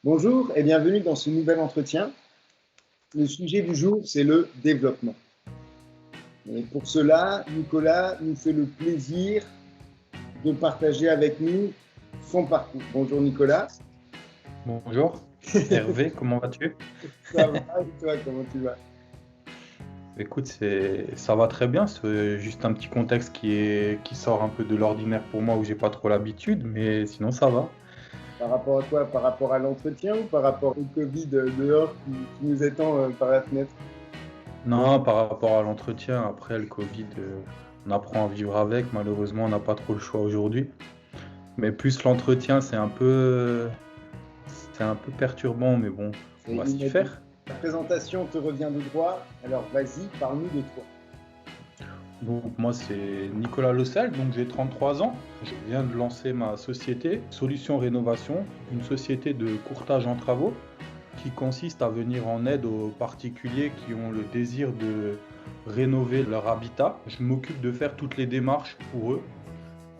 Bonjour et bienvenue dans ce nouvel entretien. Le sujet du jour, c'est le développement. Et pour cela, Nicolas nous fait le plaisir de partager avec nous son parcours. Bonjour Nicolas. Bonjour, Hervé, comment vas-tu? Ça va et toi, comment tu vas? Écoute, ça va très bien, c'est juste un petit contexte qui sort un peu de l'ordinaire pour moi où j'ai pas trop l'habitude, mais sinon ça va. Par rapport à quoi? Par rapport à l'entretien ou par rapport au Covid dehors qui nous étend par la fenêtre? Non, par rapport à l'entretien, après le Covid, on apprend à vivre avec, malheureusement on n'a pas trop le choix aujourd'hui. Mais plus l'entretien, c'est un peu perturbant, mais bon, C'est on va s'y inédit. faire. La présentation te revient de droit, alors vas-y, parle-nous de toi. Donc moi c'est Nicolas Lossel, donc j'ai 33 ans. Je viens de lancer ma société Solutions Rénovation, une société de courtage en travaux qui consiste à venir en aide aux particuliers qui ont le désir de rénover leur habitat. Je m'occupe de faire toutes les démarches pour eux,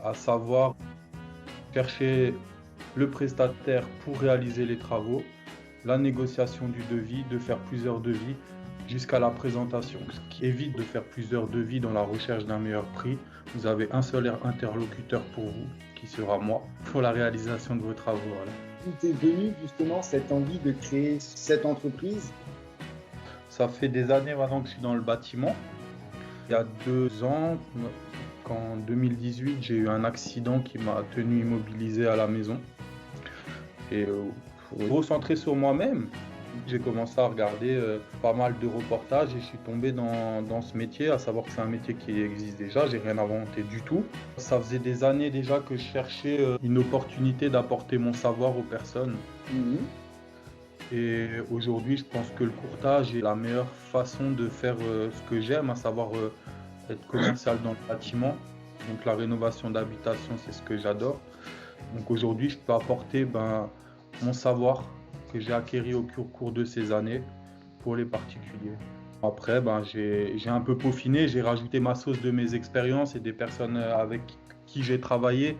à savoir chercher le prestataire pour réaliser les travaux, la négociation du devis, de faire plusieurs devis jusqu'à la présentation. Ce qui évite de faire plusieurs devis dans la recherche d'un meilleur prix. Vous avez un seul interlocuteur pour vous, qui sera moi, pour la réalisation de vos travaux. Voilà. D'où t'es venu justement cette envie de créer cette entreprise? Ça fait des années maintenant que je suis dans le bâtiment. Il y a 2 ans, qu'en 2018, j'ai eu un accident qui m'a tenu immobilisé à la maison. Et recentré sur moi-même, j'ai commencé à regarder pas mal de reportages et je suis tombé dans ce métier, à savoir que c'est un métier qui existe déjà, j'ai rien inventé du tout. Ça faisait des années déjà que je cherchais une opportunité d'apporter mon savoir aux personnes. Mhm. Et aujourd'hui, je pense que le courtage est la meilleure façon de faire ce que j'aime, à savoir être commercial dans le bâtiment. Donc la rénovation d'habitation, c'est ce que j'adore. Donc aujourd'hui, je peux apporter mon savoir que j'ai acquis au cours de ces années pour les particuliers. Après, j'ai un peu peaufiné, j'ai rajouté ma sauce de mes expériences et des personnes avec qui j'ai travaillé,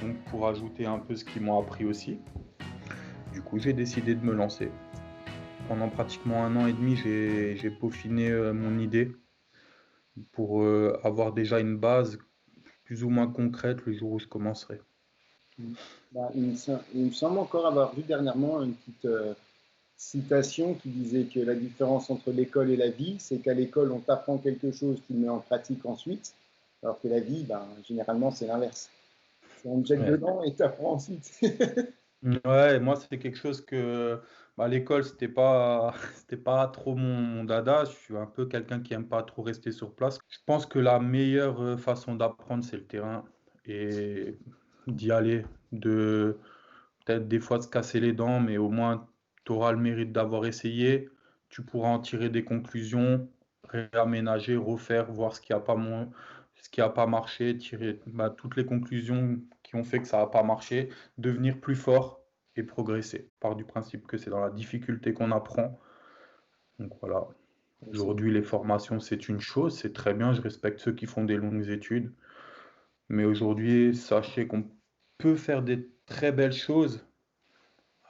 donc pour ajouter un peu ce qu'ils m'ont appris aussi. Du coup, j'ai décidé de me lancer. Pendant pratiquement 1 an et demi, j'ai peaufiné mon idée pour avoir déjà une base plus ou moins concrète le jour où je commencerai. Bah, il me semble encore avoir vu dernièrement une petite citation qui disait que la différence entre l'école et la vie, c'est qu'à l'école, on t'apprend quelque chose, tu le mets en pratique ensuite, alors que la vie, ben, généralement, c'est l'inverse. On te jette Ouais. dedans et t'apprends ensuite. Ouais, moi c'est quelque chose que l'école c'était pas trop mon dada. Je suis un peu quelqu'un qui aime pas trop rester sur place. Je pense que la meilleure façon d'apprendre c'est le terrain et d'y aller, de peut-être des fois se casser les dents, mais au moins tu auras le mérite d'avoir essayé. Tu pourras en tirer des conclusions, réaménager, refaire, voir ce qui a pas marché, tirer toutes les conclusions qui ont fait que ça n'a pas marché, devenir plus fort et progresser. Part du principe que c'est dans la difficulté qu'on apprend. Donc voilà. Aujourd'hui, les formations, c'est une chose, c'est très bien, je respecte ceux qui font des longues études. Mais aujourd'hui, sachez qu'on peut faire des très belles choses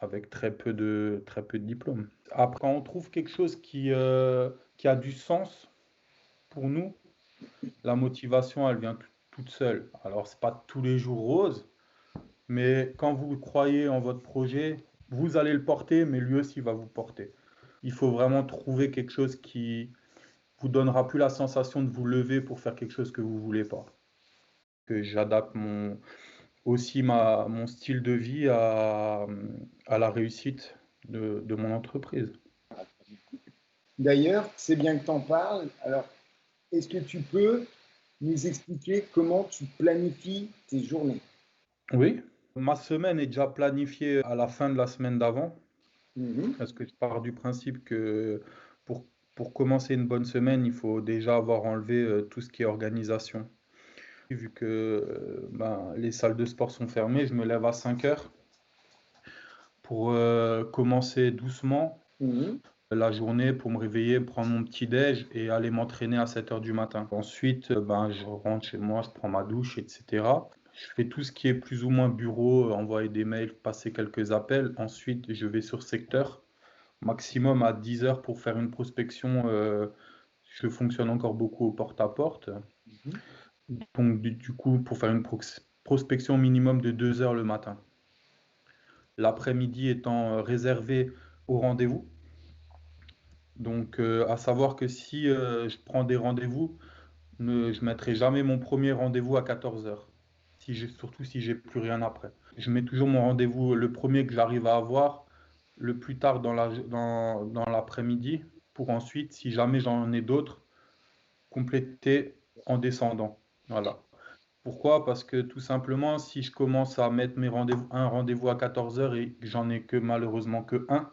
avec très peu de diplômes. Après, quand on trouve quelque chose qui a du sens pour nous, la motivation, elle vient toute seule. Alors, c'est pas tous les jours rose, mais quand vous croyez en votre projet, vous allez le porter, mais lui aussi va vous porter. Il faut vraiment trouver quelque chose qui vous donnera plus la sensation de vous lever pour faire quelque chose que vous voulez pas. Que j'adapte mon style de vie à la réussite de mon entreprise. D'ailleurs, c'est bien que tu en parles. Alors, est-ce que tu peux nous expliquer comment tu planifies tes journées? Oui, ma semaine est déjà planifiée à la fin de la semaine d'avant, Mhm. parce que je pars du principe que pour, pour commencer une bonne semaine, il faut déjà avoir enlevé tout ce qui est organisation. Vu que les salles de sport sont fermées, je me lève à 5 heures pour commencer doucement Mhm. la journée, pour me réveiller, prendre mon petit déj et aller m'entraîner à 7 heures du matin. Ensuite, je rentre chez moi, je prends ma douche, etc. Je fais tout ce qui est plus ou moins bureau, envoyer des mails, passer quelques appels. Ensuite, je vais sur secteur, maximum à 10 heures pour faire une prospection. Je fonctionne encore beaucoup au porte-à-porte. Mhm. Donc, du coup, pour faire une prospection minimum de 2 heures le matin. L'après-midi étant réservé au rendez-vous. Donc, à savoir que si je prends des rendez-vous, je ne mettrai jamais mon premier rendez-vous à 14 heures. Surtout si j'ai plus rien après. Je mets toujours mon rendez-vous, le premier que j'arrive à avoir, le plus tard dans l'après-midi, pour ensuite, si jamais j'en ai d'autres, compléter en descendant. Voilà. Pourquoi? Parce que tout simplement, si je commence à mettre un rendez-vous à 14 heures et que j'en ai que malheureusement que un,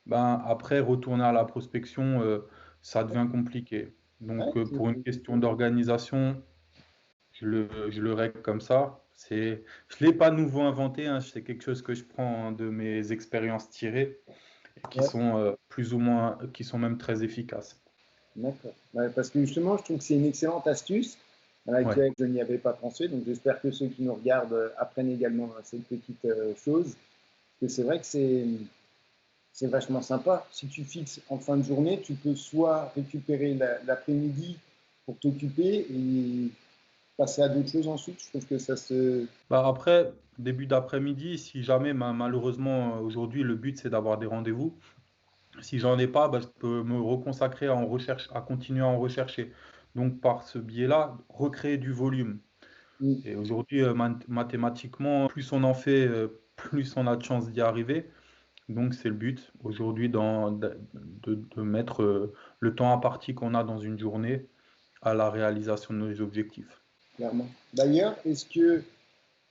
ben après retourner à la prospection, ça devient compliqué. Ouais, Donc pour une question d'organisation, je le règle comme ça. Je l'ai pas nouveau inventé, hein, c'est quelque chose que je prends de mes expériences tirées et qui ouais, sont plus ou moins, qui sont même très efficaces. d'accord. Ouais, parce que justement, je trouve que c'est une excellente astuce à Ouais. laquelle je n'y avais pas pensé. Donc, j'espère que ceux qui nous regardent apprennent également cette petite chose. Parce que c'est vrai que c'est vachement sympa. Si tu fixes en fin de journée, tu peux soit récupérer l'après-midi pour t'occuper et passer à d'autres choses ensuite. Je trouve que ça se. Bah après, début d'après-midi, si jamais, malheureusement, aujourd'hui, le but c'est d'avoir des rendez-vous. Si j'en ai pas, bah, je peux me reconsacrer en recherche, à continuer à en rechercher. Donc, par ce biais-là, recréer du volume. Mm. Et aujourd'hui, mathématiquement, plus on en fait, plus on a de chances d'y arriver. Donc, c'est le but aujourd'hui de mettre le temps imparti qu'on a dans une journée à la réalisation de nos objectifs. Clairement. D'ailleurs, est-ce que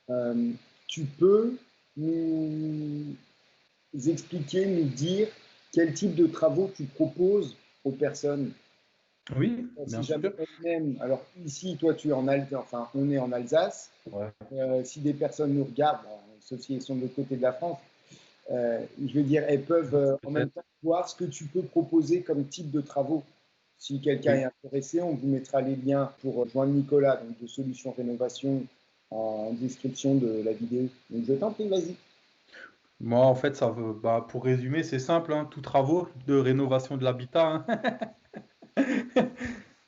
euh, tu peux nous expliquer, nous dire quel type de travaux tu proposes aux personnes? Oui, Si bien jamais sûr. elles-mêmes, alors ici, toi, tu es en Alsace, enfin, on est en Alsace. Ouais. Si des personnes nous regardent, bon, sauf si elles sont de l'autre côté de la France, je veux dire, elles peuvent en même Peut-être. temps voir ce que tu peux proposer comme type de travaux. Si quelqu'un est Oui. intéressé, on vous mettra les liens pour joindre Nicolas, donc de Solutions Rénovation, en description de la vidéo. Donc je t'en prie, vas-y. Moi, en fait, bah, pour résumer, c'est simple, hein, tout travaux de rénovation de l'habitat, hein.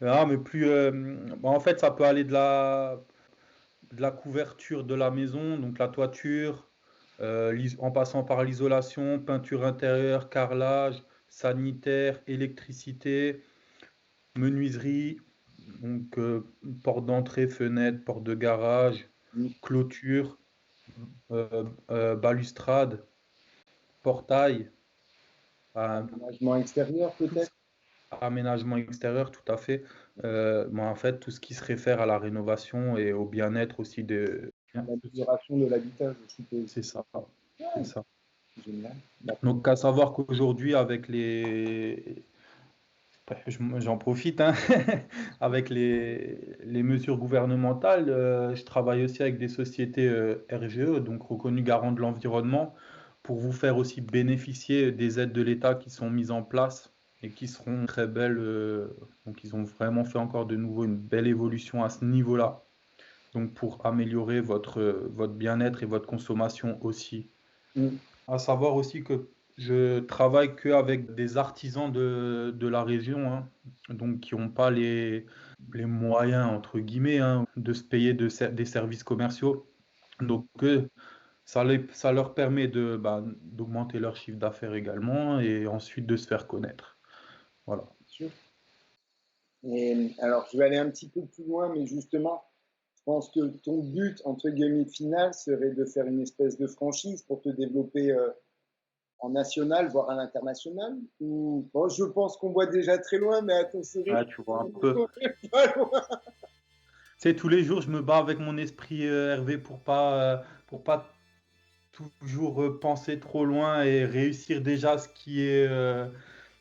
Ah, mais bah, en fait, ça peut aller de la couverture de la maison, donc la toiture, en passant par l'isolation, peinture intérieure, carrelage, sanitaire, électricité, menuiserie, donc porte d'entrée, fenêtre, porte de garage, clôture, balustrade, portail, euh, Aménagement extérieur, tout ce peut-être. aménagement extérieur, tout à fait. Bon, en fait, tout ce qui se réfère à la rénovation et au bien-être aussi L'amélioration de l'habitat, je suppose. c'est ça, c'est Ouais, ça. génial. Bah, Donc, à savoir qu'aujourd'hui, avec j'en profite, hein, avec les mesures gouvernementales, je travaille aussi avec des sociétés RGE, donc reconnues garants de l'environnement, pour vous faire aussi bénéficier des aides de l'État qui sont mises en place et qui seront très belles. Donc, ils ont vraiment fait encore de nouveau une belle évolution à ce niveau-là. Donc, pour améliorer votre bien-être et votre consommation aussi. mm, À savoir aussi que je travaille qu'avec des artisans de la région, hein, donc qui n'ont pas les moyens, entre guillemets, hein, de se payer des services commerciaux. Donc, ça leur permet d'augmenter leur chiffre d'affaires également et ensuite de se faire connaître. Voilà. sûr. Et alors, je vais aller un petit peu plus loin, mais justement, je pense que ton but, entre guillemets, final serait de faire une espèce de franchise pour te développer en national, voire à l'international. Ou bon, je pense qu'on voit déjà très loin, mais à ton sourire, Ah, tu vois un on peu. est pas loin. Tu sais, tous les jours, je me bats avec mon esprit Hervé pour pas toujours penser trop loin et réussir déjà ce qui est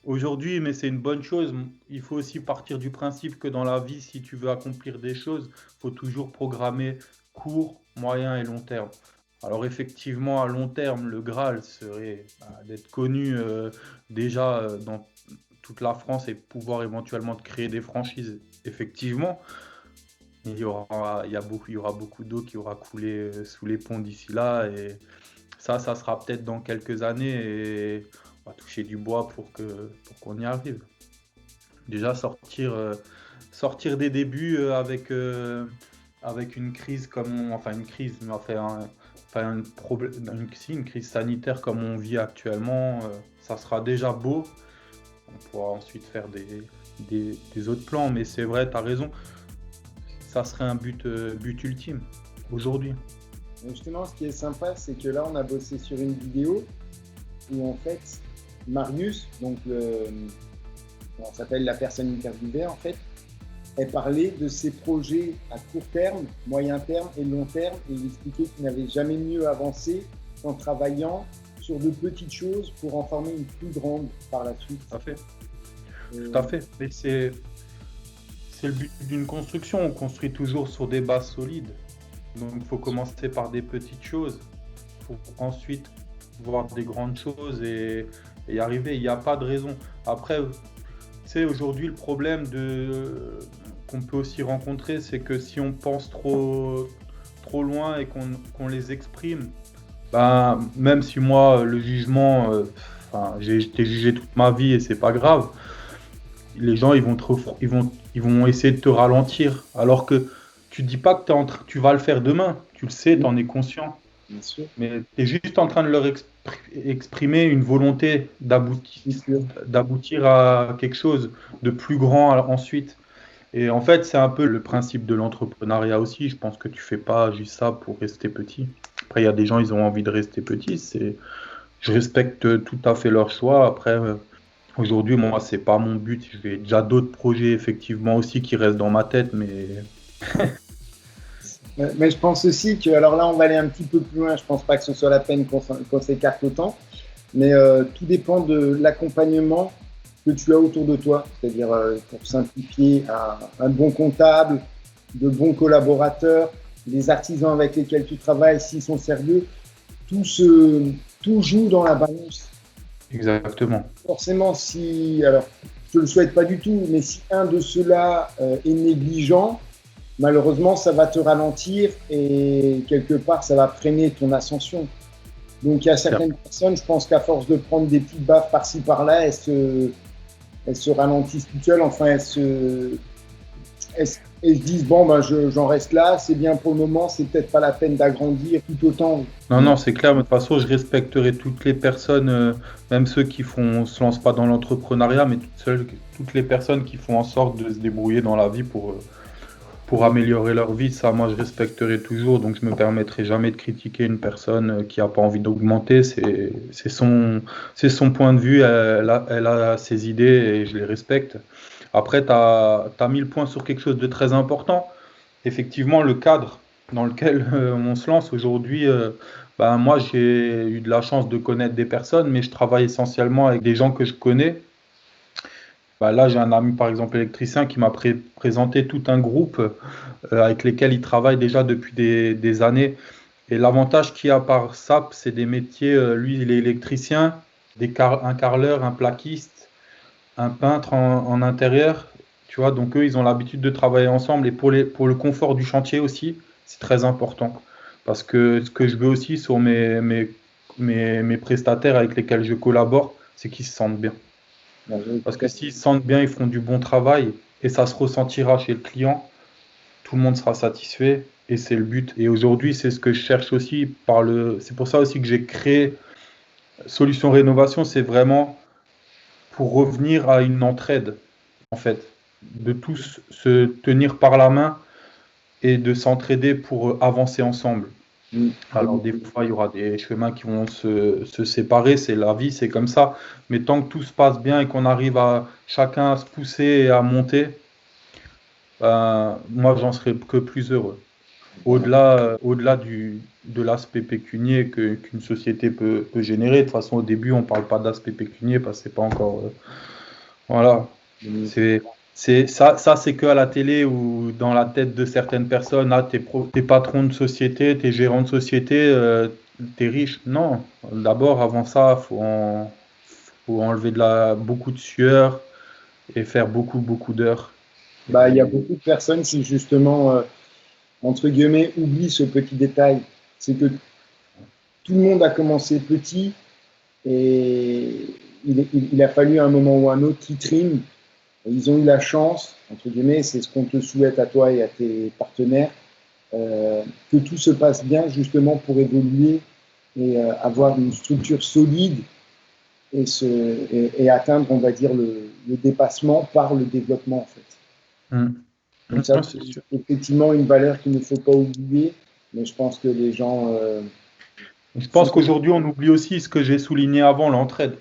aujourd'hui, mais c'est une bonne chose. Il faut aussi partir du principe que dans la vie, si tu veux accomplir des choses, il faut toujours programmer court, moyen et long terme. Alors effectivement, à long terme, le Graal serait d'être connu déjà dans toute la France et pouvoir éventuellement de créer des franchises, effectivement. il y aura beaucoup d'eau qui aura coulé sous les ponts d'ici là. Et ça sera peut-être dans quelques années. Et on va toucher du bois pour qu'on y arrive. Déjà, sortir des débuts avec une crise enfin une crise, mais enfin une crise sanitaire comme on vit actuellement, ça sera déjà beau. On pourra ensuite faire des autres plans, mais c'est vrai, tu as raison, ça serait un but ultime aujourd'hui. Justement, ce qui est sympa, c'est que là, on a bossé sur une vidéo où en fait, Marius, donc on s'appelle la personne interviewée en fait, elle parlait de ses projets à court terme, moyen terme et long terme, et il expliquait qu'il n'avait jamais mieux avancé qu'en travaillant sur de petites choses pour en former une plus grande par la suite. Tout à fait. Tout à fait. Mais c'est le but d'une construction. On construit toujours sur des bases solides. Donc, il faut commencer par des petites choses pour ensuite voir des grandes choses et y arriver. Il n'y a pas de raison. Après, tu sais, aujourd'hui, le problème qu'on peut aussi rencontrer, c'est que si on pense trop loin et qu'on les exprime, ben, même si moi, le jugement, enfin, j'ai été jugé toute ma vie et c'est pas grave, les gens ils vont essayer de te ralentir. Alors que tu dis pas que tu vas le faire demain. Tu le sais, tu en es conscient. Bien sûr. Mais tu es juste en train de leur exprimer une volonté d'aboutir à quelque chose de plus grand ensuite. Et en fait, c'est un peu le principe de l'entrepreneuriat aussi. Je pense que tu fais pas juste ça pour rester petit. Après, il y a des gens, ils ont envie de rester petits. Je respecte tout à fait leur choix. Après, aujourd'hui, moi, c'est pas mon but. J'ai déjà d'autres projets, effectivement, aussi qui restent dans ma tête, mais Mais je pense aussi que, alors là, on va aller un petit peu plus loin. Je pense pas que ce soit la peine qu'on s'écarte autant, mais tout dépend de l'accompagnement que tu as autour de toi. C'est-à-dire, pour simplifier, un bon comptable, de bons collaborateurs, les artisans avec lesquels tu travailles, s'ils sont sérieux, tout joue dans la balance. exactement. Forcément, alors, je ne le souhaite pas du tout, mais si un de ceux-là est négligent, malheureusement, ça va te ralentir et quelque part, ça va freiner ton ascension. Donc, il y a certaines personnes, je pense qu'à force de prendre des petites baffes par-ci, par-là, elles se ralentissent toutes seules. Enfin, elles se disent, bon, ben, j'en reste là, c'est bien pour le moment, c'est peut-être pas la peine d'agrandir tout autant. Non, c'est clair, mais de toute façon, je respecterai toutes les personnes, même ceux qui se lancent pas dans l'entrepreneuriat, mais toutes les personnes qui font en sorte de se débrouiller dans la vie pour améliorer leur vie. Ça, moi, je respecterai toujours, donc je me permettrai jamais de critiquer une personne qui a pas envie d'augmenter. C'est son point de vue, elle a ses idées et je les respecte. Après, tu as mis le point sur quelque chose de très important. Effectivement, le cadre dans lequel on se lance aujourd'hui, ben, moi, j'ai eu de la chance de connaître des personnes, mais je travaille essentiellement avec des gens que je connais. Bah, là, j'ai un ami, par exemple, électricien, qui m'a présenté tout un groupe avec lesquels il travaille déjà depuis des années. Et l'avantage qu'il y a par SAP, c'est des métiers, lui, il est électricien, un carreleur, un plaquiste, un peintre en intérieur. Tu vois, donc eux, ils ont l'habitude de travailler ensemble. Et pour le confort du chantier aussi, c'est très important. Parce que ce que je veux aussi sur mes prestataires avec lesquels je collabore, c'est qu'ils se sentent bien. Parce que s'ils se sentent bien, ils feront du bon travail et ça se ressentira chez le client. Tout le monde sera satisfait et c'est le but. Et aujourd'hui, c'est ce que je cherche aussi c'est pour ça aussi que j'ai créé Solution Rénovation. C'est vraiment pour revenir à une entraide, en fait, de tous se tenir par la main et de s'entraider pour avancer ensemble. Alors des fois, il y aura des chemins qui vont se séparer, c'est la vie, c'est comme ça. Mais tant que tout se passe bien et qu'on arrive à chacun à se pousser et à monter, ben, moi, j'en serai que plus heureux. Au-delà de l'aspect pécunier qu'une société peut générer. De toute façon, au début, on ne parle pas d'aspect pécunier parce que c'est pas encore... voilà. Ça, c'est que à la télé ou dans la tête de certaines personnes. Ah, t'es patron de société, t'es gérant de société, t'es riche. Non, d'abord, avant ça, faut enlever beaucoup de sueur et faire beaucoup d'heures. Bah, il y a beaucoup de personnes qui justement, entre guillemets, oublient ce petit détail. C'est que tout le monde a commencé petit et il a fallu à un moment ou à un autre qu'ils triment. Ils ont eu la chance, entre guillemets, c'est ce qu'on te souhaite à toi et à tes partenaires, que tout se passe bien justement pour évoluer et avoir une structure solide et atteindre, on va dire, le dépassement par le développement en fait. Mm. Donc ça, Non, c'est c'est sûr. effectivement une valeur qu'il ne faut pas oublier, mais je pense que les gens Je pense sont... qu'aujourd'hui, on oublie aussi ce que j'ai souligné avant, l'entraide.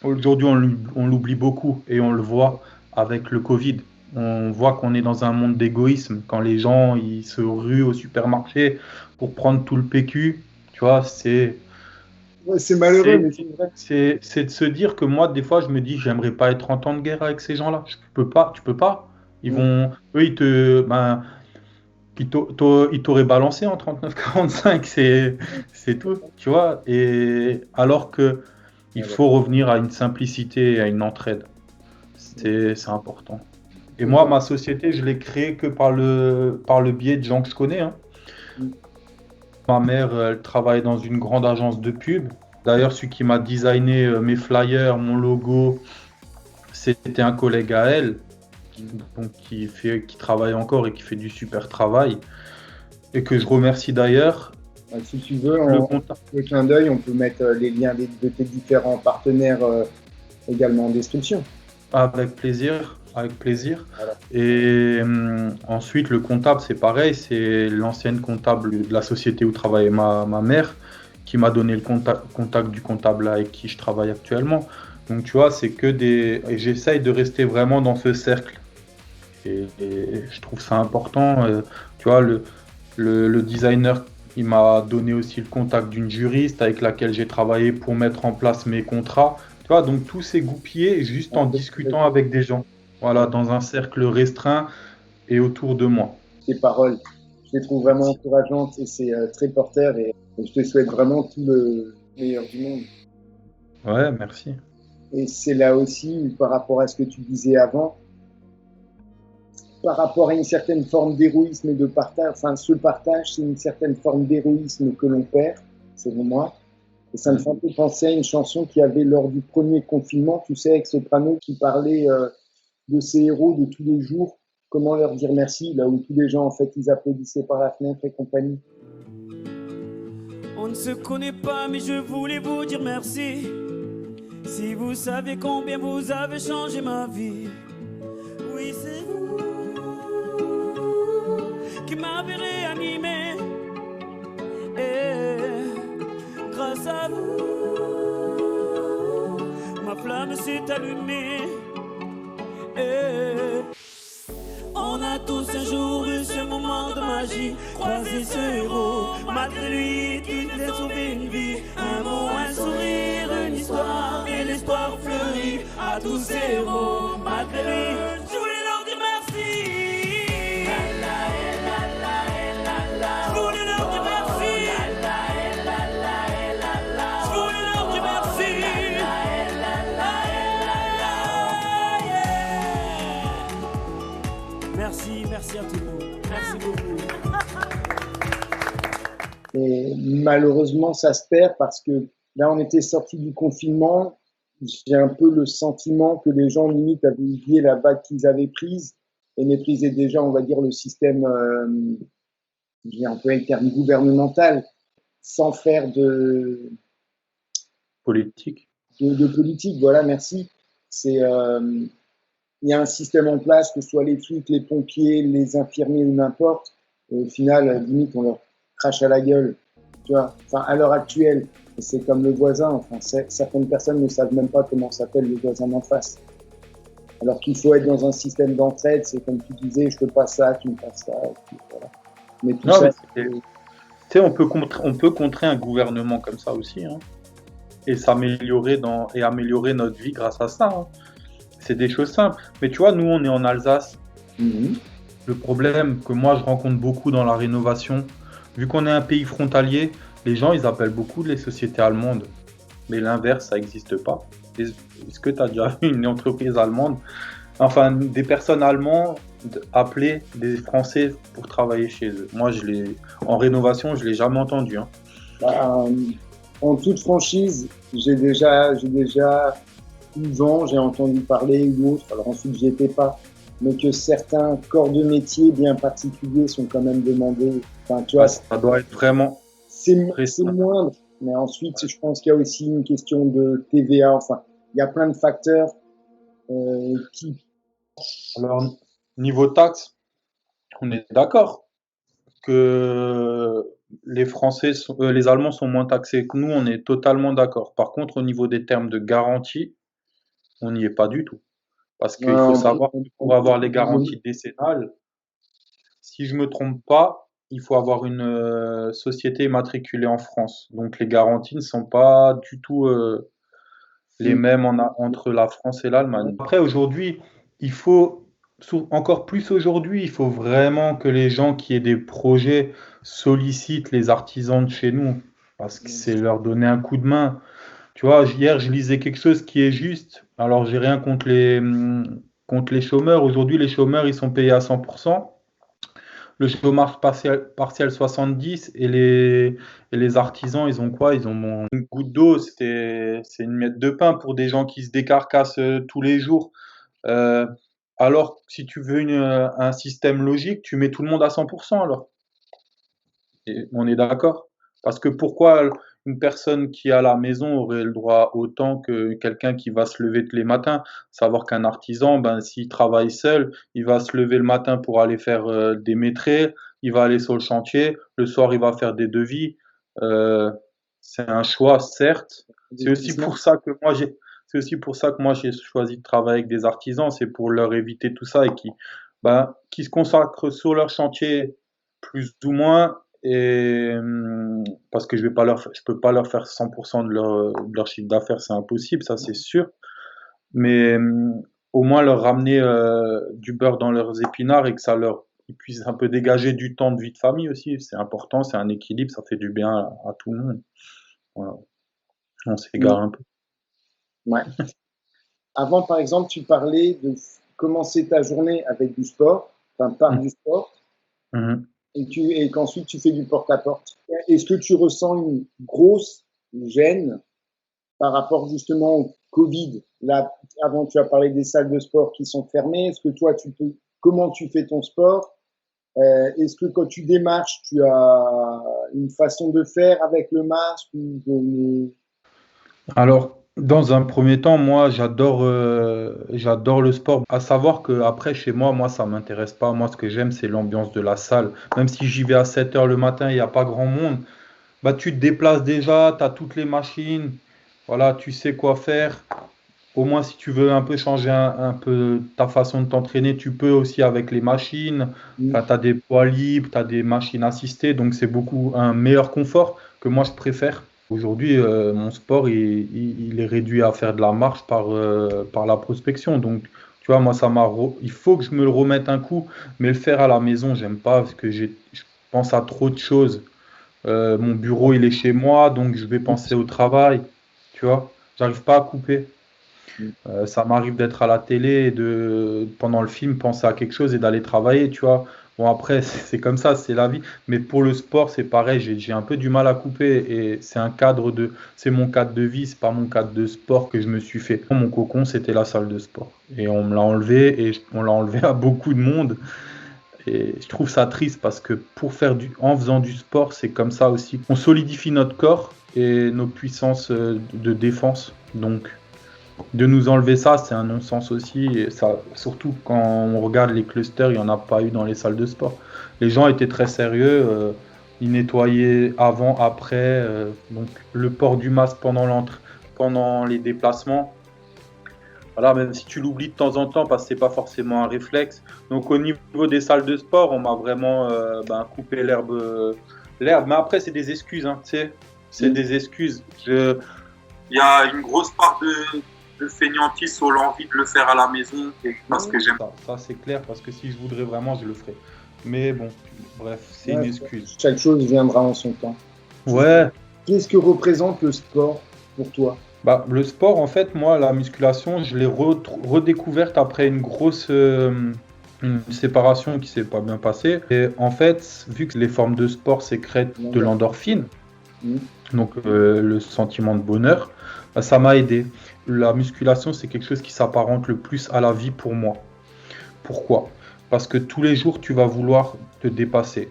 Aujourd'hui, on l'oublie beaucoup et on le voit avec le Covid. On voit qu'on est dans un monde d'égoïsme. Quand les gens ils se ruent au supermarché pour prendre tout le PQ, tu vois, Ouais, c'est malheureux, c'est, mais c'est vrai. c'est de se dire que moi, des fois, je me dis, j'aimerais pas être en temps de guerre avec ces gens-là. Je peux pas, tu peux pas. Eux, ils t'auraient balancé en 39-45, c'est tout, tu vois. Et alors que il faut revenir à une simplicité et à une entraide. C'est important. Et moi, ma société, je l'ai créée que par le biais de gens que je connais, hein. Ma mère, elle travaille dans une grande agence de pub. D'ailleurs, celui qui m'a designé mes flyers, mon logo, c'était un collègue à elle, donc qui travaille encore et qui fait du super travail. Et que je remercie d'ailleurs. Si tu veux, Le en contact. clin d'œil, on peut mettre les liens de tes différents partenaires également en description. Avec plaisir, avec plaisir. Voilà. Et ensuite, le comptable, c'est pareil, c'est l'ancienne comptable de la société où travaillait ma mère qui m'a donné le contact du comptable avec qui je travaille actuellement. Donc, tu vois, c'est que des... Et j'essaye de rester vraiment dans ce cercle. Et je trouve ça important. Tu vois, le designer, il m'a donné aussi le contact d'une juriste avec laquelle j'ai travaillé pour mettre en place mes contrats. Tu vois, donc tout s'est goupillé juste en discutant avec des gens. Voilà, dans un cercle restreint et autour de moi. Tes paroles, je les trouve vraiment encourageantes et c'est très porteur et je te souhaite vraiment tout le meilleur du monde. Ouais, merci. Et c'est là aussi, par rapport à ce que tu disais avant, par rapport à une certaine forme d'héroïsme et de partage, enfin ce partage, c'est une certaine forme d'héroïsme que l'on perd, selon moi. Et ça me fait un peu penser à une chanson qu'il y avait lors du premier confinement, tu sais, avec Soprano, qui parlait de ces héros de tous les jours, comment leur dire merci, là où tous les gens, en fait, ils applaudissaient par la fenêtre et compagnie. On ne se connaît pas, mais je voulais vous dire merci. Si vous savez combien vous avez changé ma vie. Oui, c'est vous qui m'avez réanimé. Et grâce à vous, ma flamme s'est allumée. Et on a tous un jour eu ce moment de magie, croisé ce héros, malgré lui, qui nous a sauvé une vie. Un mot, un sourire, une histoire, et l'espoir fleurit à tous ces héros, malgré lui. Je voulais leur dire merci. Je voulais leur dire merci. Je voulais leur dire merci. Merci, merci à tout le monde. Merci beaucoup. Et malheureusement, ça se perd parce que là, on était sorti du confinement. J'ai un peu le sentiment que les gens, limite, avaient oublié la vague qu'ils avaient prise et méprisaient déjà, on va dire, le système, j'ai un peu le terme gouvernemental, sans faire de Politique. politique. Voilà, merci. C'est, il y a un système en place, que ce soit les flics, les pompiers, les infirmiers ou n'importe. Et au final, limite, on leur crache à la gueule. Tu vois, enfin, à l'heure actuelle, c'est comme le voisin. Enfin, certaines personnes ne savent même pas comment s'appelle le voisin d'en face. Alors qu'il faut être dans un système d'entraide. C'est comme tu disais, je te passe ça, tu me passes ça. Et puis, voilà. Mais tout Non, ça, mais tu sais, on peut contrer un gouvernement comme ça aussi, hein, et améliorer notre vie grâce à ça, hein. C'est des choses simples. Mais tu vois, nous, on est en Alsace. Le problème que moi, je rencontre beaucoup dans la rénovation, vu qu'on est un pays frontalier, les gens, ils appellent beaucoup les sociétés allemandes. Mais l'inverse, ça n'existe pas. Est-ce que tu as déjà vu une entreprise allemande, enfin, des personnes allemandes appeler des Français pour travailler chez eux. Moi, en rénovation, je ne l'ai jamais entendu. Hein. Bah, en toute franchise, j'ai déjà 12 ans, j'ai entendu parler ou autre, alors ensuite j'y étais pas, mais que certains corps de métier bien particuliers sont quand même demandés. Enfin, tu vois, Ça doit être vraiment c'est précis. moindre, mais ensuite je pense qu'il y a aussi une question de TVA, enfin, il y a plein de facteurs qui... Alors, niveau taxes, on est d'accord que les Allemands sont moins taxés que nous, on est totalement d'accord. Par contre, au niveau des termes de garantie, on n'y est pas du tout. Parce qu'il faut savoir que pour avoir les garanties décennales, si je me trompe pas, il faut avoir une société immatriculée en France. Donc les garanties ne sont pas du tout les mêmes entre la France et l'Allemagne. Après, aujourd'hui, encore plus aujourd'hui, il faut vraiment que les gens qui aient des projets sollicitent les artisans de chez nous, parce que c'est leur donner un coup de main. Tu vois, hier, je lisais quelque chose qui est juste. Alors, j'ai rien contre les chômeurs. Aujourd'hui, les chômeurs, ils sont payés à 100%. Le chômage partiel 70 et les artisans, ils ont quoi? Ils ont une goutte d'eau, c'est une miette de pain pour des gens qui se décarcassent tous les jours. Alors, si tu veux un système logique, tu mets tout le monde à 100% alors. Et on est d'accord? Parce que pourquoi une personne qui est à la maison aurait le droit autant que quelqu'un qui va se lever tous les matins? Savoir qu'un artisan, ben, s'il travaille seul, il va se lever le matin pour aller faire des métrés, il va aller sur le chantier, le soir il va faire des devis. C'est un choix, certes. C'est aussi pour ça que moi j'ai choisi de travailler avec des artisans, c'est pour leur éviter tout ça et qui se consacrent sur leur chantier plus ou moins et parce que je peux pas leur faire 100% de leur chiffre d'affaires, c'est impossible, ça c'est sûr. Mais au moins leur ramener du beurre dans leurs épinards et que ils puissent un peu dégager du temps de vie de famille aussi. C'est important, c'est un équilibre, ça fait du bien à tout le monde. Voilà. On s'égare un peu. Ouais. Avant, par exemple, tu parlais de commencer ta journée avec du sport, enfin par du sport, et qu'ensuite tu fais du porte-à-porte. Est-ce que tu ressens une grosse gêne par rapport justement au Covid? Là, avant, tu as parlé des salles de sport qui sont fermées. Est-ce que toi, comment tu fais ton sport? Est-ce que quand tu démarches, tu as une façon de faire avec le masque Alors, dans un premier temps, moi, j'adore le sport. À savoir que après, chez moi, ça m'intéresse pas. Moi, ce que j'aime, c'est l'ambiance de la salle. Même si j'y vais à 7 h le matin, il n'y a pas grand monde. Bah, tu te déplaces déjà, tu as toutes les machines. Voilà, tu sais quoi faire. Au moins, si tu veux un peu changer un peu ta façon de t'entraîner, tu peux aussi avec les machines. Enfin, tu as des poids libres, tu as des machines assistées. Donc, c'est beaucoup un meilleur confort que moi, je préfère. Aujourd'hui, mon sport, il est réduit à faire de la marche par la prospection. Donc, tu vois, moi, il faut que je me le remette un coup, mais le faire à la maison, j'aime pas parce que je pense à trop de choses. Mon bureau, il est chez moi, donc je vais penser au travail. Tu vois, j'arrive pas à couper. Ça m'arrive d'être à la télé et pendant le film, penser à quelque chose et d'aller travailler, tu vois. Bon, après, c'est comme ça, c'est la vie. Mais pour le sport, c'est pareil, j'ai un peu du mal à couper et c'est mon cadre de vie, c'est pas mon cadre de sport que je me suis fait. Mon cocon, c'était la salle de sport. Et on me l'a enlevé et on l'a enlevé à beaucoup de monde. Et je trouve ça triste parce que en faisant du sport, c'est comme ça aussi. On solidifie notre corps et nos puissances de défense. Donc, de nous enlever ça, c'est un non-sens aussi. Et ça, surtout quand on regarde les clusters, il n'y en a pas eu dans les salles de sport. Les gens étaient très sérieux, ils nettoyaient avant, après. Donc le port du masque pendant les déplacements. Voilà, même si tu l'oublies de temps en temps parce que c'est pas forcément un réflexe. Donc au niveau des salles de sport, on m'a vraiment coupé l'herbe. Mais après, c'est des excuses, hein, tu sais. C'est des excuses. Il y a une grosse part de fainéantise sur l'envie de le faire à la maison et parce que j'aime ça c'est clair, parce que si je voudrais vraiment, je le ferais. Mais bon, bref, c'est une excuse. Chaque chose viendra en son temps. Ouais. Qu'est-ce que représente le sport pour toi? Bah, le sport, en fait, moi, la musculation, je l'ai redécouverte après une grosse une séparation qui s'est pas bien passée. Et en fait, vu que les formes de sport sécrètent de l'endorphine, donc le sentiment de bonheur, bah, ça m'a aidé. La musculation, c'est quelque chose qui s'apparente le plus à la vie pour moi. Pourquoi? Parce que tous les jours, tu vas vouloir te dépasser.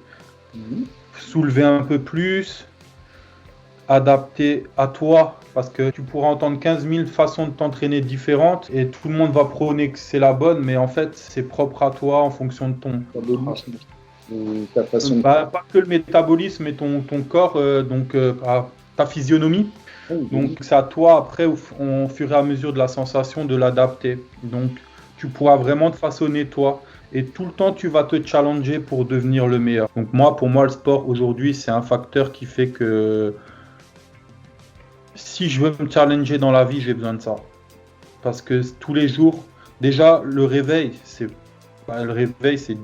Soulever un peu plus, adapter à toi, parce que tu pourras entendre 15 000 façons de t'entraîner différentes et tout le monde va prôner que c'est la bonne, mais en fait, c'est propre à toi en fonction de ton... Ta façon de... pas que le métabolisme, mais ton corps, ta physionomie. Donc, c'est à toi, après, au fur et à mesure de la sensation, de l'adapter. Donc, tu pourras vraiment te façonner toi. Et tout le temps, tu vas te challenger pour devenir le meilleur. Donc, pour moi, le sport, aujourd'hui, c'est un facteur qui fait que si je veux me challenger dans la vie, j'ai besoin de ça. Parce que tous les jours, déjà, le réveil, c'est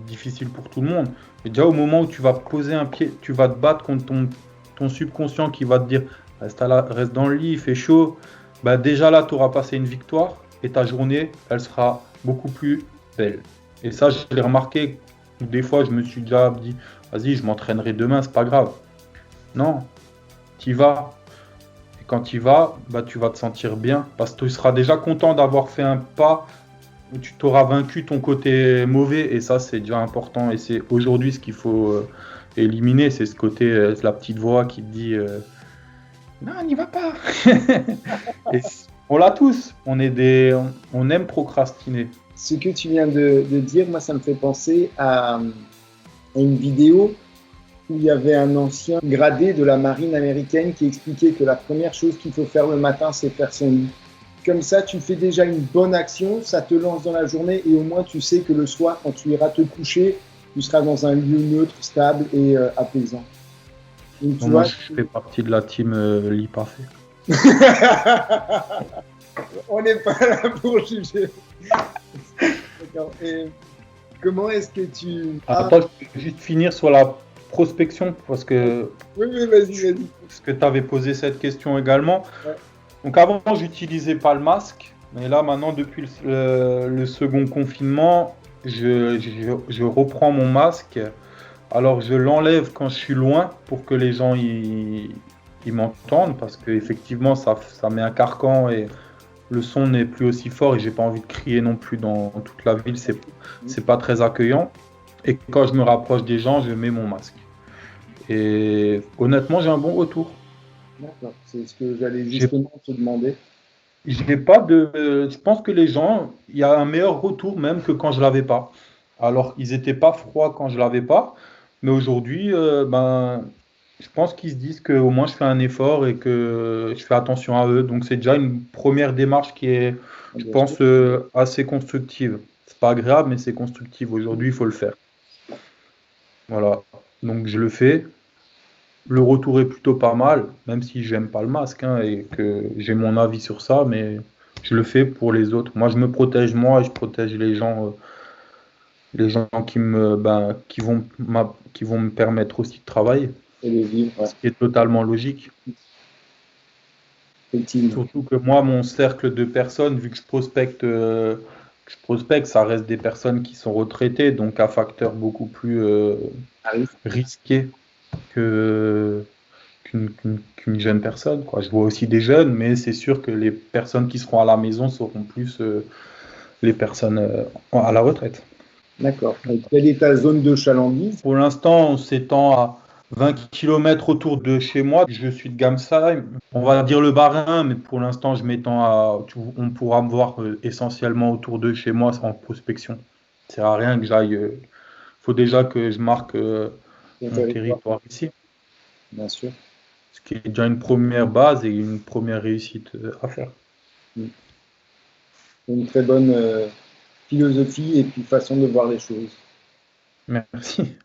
difficile pour tout le monde. Et déjà, au moment où tu vas poser un pied, tu vas te battre contre ton subconscient qui va te dire reste dans le lit, il fait chaud. Bah, déjà là, tu auras passé une victoire et ta journée, elle sera beaucoup plus belle. Et ça, je l'ai remarqué. Des fois, je me suis déjà dit vas-y, je m'entraînerai demain, c'est pas grave. Non, tu y vas. Et quand tu y vas, bah, tu vas te sentir bien parce que tu seras déjà content d'avoir fait un pas. Tu t'auras vaincu ton côté mauvais et ça c'est déjà important et c'est aujourd'hui ce qu'il faut éliminer, c'est ce côté, la petite voix qui te dit non, n'y va pas. Et on l'a tous, on aime procrastiner. Ce que tu viens de dire, moi ça me fait penser à une vidéo où il y avait un ancien gradé de la marine américaine qui expliquait que la première chose qu'il faut faire le matin, c'est faire son lit. Comme ça, tu fais déjà une bonne action, ça te lance dans la journée et au moins tu sais que le soir, quand tu iras te coucher, tu seras dans un lieu neutre, stable et apaisant. Donc, moi, je fais partie de la team lit parfait. On n'est pas là pour juger. D'accord. Et comment est-ce que tu... Attends, je vais juste finir sur la prospection parce que... Oui, vas-y. Parce que tu avais posé cette question également. Ouais. Donc avant, j'utilisais pas le masque, mais là maintenant, depuis le second confinement, je reprends mon masque. Alors je l'enlève quand je suis loin pour que les gens ils m'entendent, parce qu'effectivement ça met un carcan et le son n'est plus aussi fort et j'ai pas envie de crier non plus dans toute la ville, c'est pas très accueillant. Et quand je me rapproche des gens, je mets mon masque. Et honnêtement, j'ai un bon retour. D'accord, c'est ce que j'allais justement te demander. Je pense que les gens, il y a un meilleur retour même que quand je l'avais pas. Alors, ils n'étaient pas froids quand je l'avais pas, mais aujourd'hui, je pense qu'ils se disent qu'au moins je fais un effort et que je fais attention à eux. Donc, c'est déjà une première démarche qui est, je pense, assez constructive. C'est pas agréable, mais c'est constructif. Aujourd'hui, il faut le faire. Voilà. Donc, je le fais. Le retour est plutôt pas mal, même si j'aime pas le masque et que j'ai mon avis sur ça, mais je le fais pour les autres. Moi, je me protège moi et je protège les gens qui vont me permettre aussi de travailler. Et de vivre, ouais. Ce qui est totalement logique. Surtout que moi, mon cercle de personnes, vu que je prospecte, ça reste des personnes qui sont retraitées, donc à facteur beaucoup plus risqué qu'une jeune personne, quoi. Je vois aussi des jeunes, mais c'est sûr que les personnes qui seront à la maison seront plus les personnes à la retraite. D'accord. Et quelle est ta zone de chalandise? Pour l'instant, on s'étend à 20 km autour de chez moi. Je suis de Gamsheim. On va dire le Bas-Rhin, mais pour l'instant, je m'étends on pourra me voir essentiellement autour de chez moi en prospection. Ça sert à rien que j'aille. Faut déjà que je marque mon territoire ici. Bien sûr. Ce qui est déjà une première base et une première réussite à faire. Une très bonne philosophie et puis façon de voir les choses. Merci.